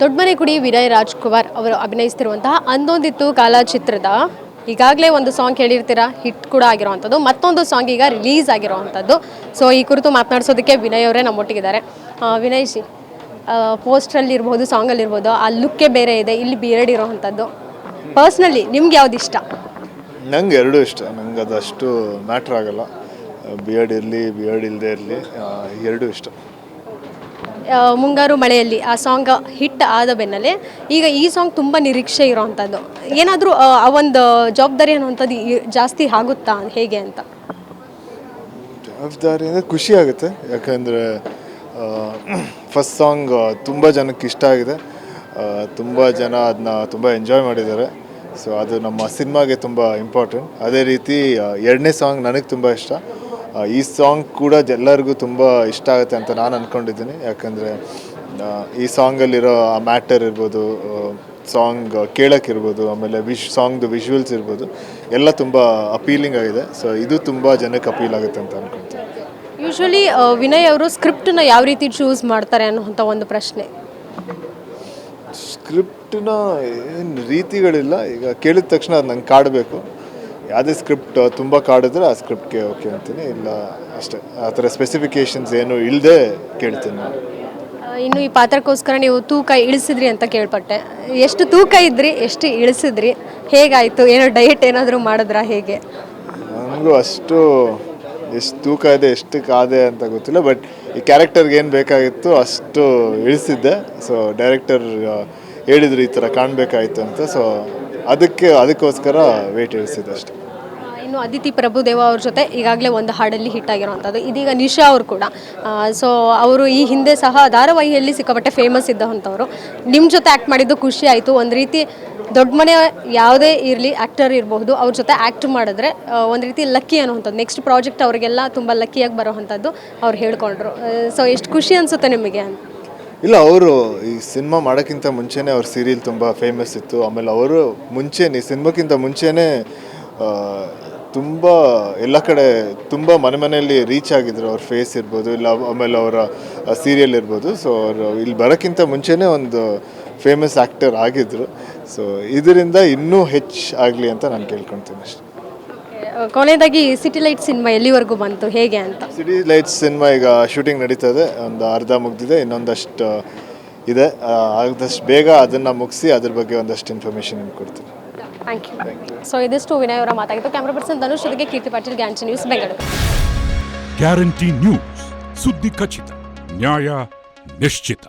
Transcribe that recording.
ದೊಡ್ಡಮನೆ ಗುಡಿ ವಿನಯ್ ರಾಜ್ಕುಮಾರ್ ಅವರು ಅಭಿನಯಿಸ್ತಿರುವಂತಹ ಅಂದೊಂದಿತ್ತು ಕಾಲ ಚಿತ್ರದ ಈಗಾಗಲೇ ಒಂದು ಸಾಂಗ್ ಕೇಳಿರ್ತೀರಾ, ಹಿಟ್ ಕೂಡ ಆಗಿರೋವಂಥದ್ದು. ಮತ್ತೊಂದು ಸಾಂಗ್ ಈಗ ರಿಲೀಸ್ ಆಗಿರೋವಂಥದ್ದು. ಸೊ ಈ ಕುರಿತು ಮಾತನಾಡಿಸೋದಕ್ಕೆ ವಿನಯ್ ಅವರೇ ನಮ್ಮೊಟ್ಟಿಗಿದ್ದಾರೆ. ವಿನಯ್ ಜಿ, ಪೋಸ್ಟ್ರಲ್ಲಿ ಇರ್ಬೋದು, ಸಾಂಗಲ್ಲಿರ್ಬೋದು, ಆ ಲುಕ್ಕೇ ಬೇರೆ ಇದೆ, ಇಲ್ಲಿ ಬಿಯರ್ಡ್ ಇರೋವಂಥದ್ದು. ಪರ್ಸ್ನಲಿ ನಿಮ್ಗೆ ಯಾವ್ದು ಇಷ್ಟ? ನಂಗೆ ಎರಡೂ ಇಷ್ಟ. ನಂಗೆ ಅದಷ್ಟು ಮ್ಯಾಟ್ರ್ ಆಗಲ್ಲ. ಬಿಯರ್ಡ್ ಇರಲಿ ಬಿಯರ್ಡ್ ಇಲ್ಲದೆ ಇರಲಿ, ಎರಡೂ ಇಷ್ಟ. ಮುಂಗಾರು ಮಳೆಯಲ್ಲಿ ಆ ಸಾಂಗ್ ಹಿಟ್ ಆದ ಬೆನ್ನಲ್ಲೇ ಈಗ ಈ ಸಾಂಗ್ ತುಂಬ ನಿರೀಕ್ಷೆ ಇರೋವಂಥದ್ದು. ಏನಾದರೂ ಆ ಒಂದು ಜವಾಬ್ದಾರಿ ಅನ್ನುವಂಥದ್ದು ಜಾಸ್ತಿ ಆಗುತ್ತಾ, ಹೇಗೆ ಅಂತ? ಜವಾಬ್ದಾರಿ ಅಂದರೆ ಖುಷಿ ಆಗುತ್ತೆ. ಯಾಕಂದರೆ ಫಸ್ಟ್ ಸಾಂಗ್ ತುಂಬ ಜನಕ್ಕೆ ಇಷ್ಟ ಆಗಿದೆ. ತುಂಬ ಜನ ಅದನ್ನ ತುಂಬ ಎಂಜಾಯ್ ಮಾಡಿದ್ದಾರೆ. ಸೊ ಅದು ನಮ್ಮ ಸಿನಿಮಾಗೆ ತುಂಬ ಇಂಪಾರ್ಟೆಂಟ್. ಅದೇ ರೀತಿ ಎರಡನೇ ಸಾಂಗ್ ನನಗೆ ತುಂಬ ಇಷ್ಟ. ಈ ಸಾಂಗ್ ಕೂಡ ಎಲ್ಲರಿಗೂ ತುಂಬ ಇಷ್ಟ ಆಗುತ್ತೆ ಅಂತ ನಾನು ಅಂದ್ಕೊಂಡಿದ್ದೀನಿ. ಯಾಕಂದರೆ ಈ ಸಾಂಗಲ್ಲಿರೋ ಆ ಮ್ಯಾಟರ್ ಇರ್ಬೋದು, ಸಾಂಗ್ ಕೇಳೋಕ್ಕಿರ್ಬೋದು, ಆಮೇಲೆ ಸಾಂಗ್ದು ವಿಜುವಲ್ಸ್ ಇರ್ಬೋದು, ಎಲ್ಲ ತುಂಬ ಅಪೀಲಿಂಗ್ ಆಗಿದೆ. ಸೊ ಇದು ತುಂಬ ಜನಕ್ಕೆ ಅಪೀಲ್ ಆಗುತ್ತೆ ಅಂತ ಅಂದ್ಕೊಳ್ತೀನಿ. ಯೂಶ್ವಲಿ ವಿನಯ್ ಅವರು ಸ್ಕ್ರಿಪ್ಟನ್ನ ಯಾವ ರೀತಿ ಚೂಸ್ ಮಾಡ್ತಾರೆ ಅನ್ನೋಂಥ ಒಂದು ಪ್ರಶ್ನೆ. ಸ್ಕ್ರಿಪ್ಟನ್ನ ಏನು ರೀತಿಗಳಿಲ್ಲ. ಈಗ ಕೇಳಿದ ತಕ್ಷಣ ಅದು ನಂಗೆ ಕಾಡಬೇಕು. ಯಾವುದೇ ಸ್ಕ್ರಿಪ್ಟ್ ತುಂಬ ಕಾಡಿದ್ರೆ ಆ ಸ್ಕ್ರಿಪ್ಟ್ಗೆ ಓಕೆ ಅಂತೀನಿ, ಇಲ್ಲ ಅಷ್ಟೇ. ಆ ಥರ ಸ್ಪೆಸಿಫಿಕೇಷನ್ಸ್ ಏನು ಇಲ್ಲದೆ ಕೇಳ್ತೀನಿ ನಾನು. ಇನ್ನು ಈ ಪಾತ್ರಕ್ಕೋಸ್ಕರ ನೀವು ತೂಕ ಇಳಿಸಿದ್ರಿ ಅಂತ ಕೇಳ್ಪಟ್ಟೆ. ಎಷ್ಟು ತೂಕ ಇದ್ರಿ, ಎಷ್ಟು ಇಳಿಸಿದ್ರಿ, ಹೇಗಾಯಿತು? ಏನೋ ಡಯಟ್ ಏನಾದರೂ ಮಾಡಿದ್ರಾ, ಹೇಗೆ? ನನಗೂ ಅಷ್ಟು ಎಷ್ಟು ತೂಕ ಇದೆ, ಎಷ್ಟು ಕಾದೆ ಅಂತ ಗೊತ್ತಿಲ್ಲ. ಬಟ್ ಈ ಕ್ಯಾರೆಕ್ಟರ್ಗೆ ಏನು ಬೇಕಾಗಿತ್ತು ಅಷ್ಟು ಇಳಿಸಿದ್ದೆ. ಸೊ ಡೈರೆಕ್ಟರ್ ಹೇಳಿದ್ರು ಈ ಥರ ಕಾಣಬೇಕಾಯಿತು ಅಂತ. ಸೊ ಅದಕ್ಕೋಸ್ಕರ ವೇಟ್ ಇಳಿಸಿದ್ದೆ ಅಷ್ಟೇ. ಇನ್ನು ಅದಿತಿ ಪ್ರಭುದೇವ ಅವ್ರ ಜೊತೆ ಈಗಾಗಲೇ ಒಂದು ಹಾಡಲ್ಲಿ ಹಿಟ್ ಆಗಿರೋವಂಥದ್ದು. ಇದೀಗ ನಿಶಾ ಅವರು ಕೂಡ. ಸೊ ಅವರು ಈ ಹಿಂದೆ ಸಹ ಧಾರಾವಾಹಿಯಲ್ಲಿ ಸಿಕ್ಕಾಪಟ್ಟೆ ಫೇಮಸ್ ಇದ್ದಂಥವ್ರು. ನಿಮ್ಮ ಜೊತೆ ಆ್ಯಕ್ಟ್ ಮಾಡಿದ್ದು ಖುಷಿ ಆಯಿತು. ಒಂದು ರೀತಿ ದೊಡ್ಡ ಮನೆ ಯಾವುದೇ ಇರಲಿ, ಆ್ಯಕ್ಟರ್ ಇರಬಹುದು, ಅವ್ರ ಜೊತೆ ಆ್ಯಕ್ಟ್ ಮಾಡಿದ್ರೆ ಒಂದು ರೀತಿ ಲಕ್ಕಿ ಅನ್ನೋವಂಥದ್ದು. ನೆಕ್ಸ್ಟ್ ಪ್ರಾಜೆಕ್ಟ್ ಅವರಿಗೆಲ್ಲ ತುಂಬ ಲಕ್ಕಿಯಾಗಿ ಬರೋವಂಥದ್ದು ಅವ್ರು ಹೇಳ್ಕೊಂಡ್ರು. ಸೊ ಎಷ್ಟು ಖುಷಿ ಅನಿಸುತ್ತೆ ನಿಮಗೆ? ಇಲ್ಲ, ಅವರು ಈ ಸಿನಿಮಾ ಮಾಡೋಕ್ಕಿಂತ ಮುಂಚೆನೇ ಅವ್ರ ಸೀರಿಯಲ್ ತುಂಬ ಫೇಮಸ್ ಇತ್ತು. ಆಮೇಲೆ ಅವರು ಮುಂಚೆನೇ ಸಿನಿಮಾಕ್ಕಿಂತ ಮುಂಚೆನೇ ತುಂಬ ಎಲ್ಲ ಕಡೆ ತುಂಬ ಮನೆಯಲ್ಲಿ ರೀಚ್ ಆಗಿದ್ರು. ಅವ್ರ ಫೇಸ್ ಇರ್ಬೋದು, ಇಲ್ಲ ಆಮೇಲೆ ಅವರ ಸೀರಿಯಲ್ ಇರ್ಬೋದು. ಸೊ ಅವರು ಇಲ್ಲಿ ಬರೋಕ್ಕಿಂತ ಮುಂಚೆನೇ ಒಂದು ಫೇಮಸ್ ಆ್ಯಕ್ಟರ್ ಆಗಿದ್ದರು. ಸೊ ಇದರಿಂದ ಇನ್ನೂ ಹೆಚ್ಚು ಆಗಲಿ ಅಂತ ನಾನು ಕೇಳ್ಕೊಳ್ತೀನಿ ಅಷ್ಟೇ. ಕೊನೆಯದಾಗಿ ಸಿಟಿ ಲೈಟ್ಸ್ ಸಿನಿಮಾ ಎಲ್ಲಿವರೆಗೂ ಬಂತು, ಹೇಗೆ ಅಂತ? ಸಿಟಿ ಲೈಟ್ಸ್ ಸಿನಿಮಾ ಈಗ ಶೂಟಿಂಗ್ ನಡೀತದೆ. ಒಂದು ಅರ್ಧ ಮುಗ್ದಿದೆ, ಇನ್ನೊಂದಷ್ಟು ಇದೆ. ಆದಷ್ಟು ಬೇಗ ಅದನ್ನು ಮುಗಿಸಿ ಅದ್ರ ಬಗ್ಗೆ ಒಂದಷ್ಟು ಇನ್ಫಾರ್ಮೇಷನ್ ಕೊಡ್ತೀನಿ. Thank you. ಸೊ ಇದಿಷ್ಟು ವಿನಯ್ ಅವರ ಮಾತಾಗಿತ್ತು. ಕ್ಯಾಮ್ರಾ ಪರ್ಸನ್ ಧನುಷ್ ಜೊತೆಗೆ Keerthi Patil, guarantee news, Bengaluru. Guarantee news, ಸುದ್ದಿ ಖಚಿತ, ನ್ಯಾಯ ನಿಶ್ಚಿತ.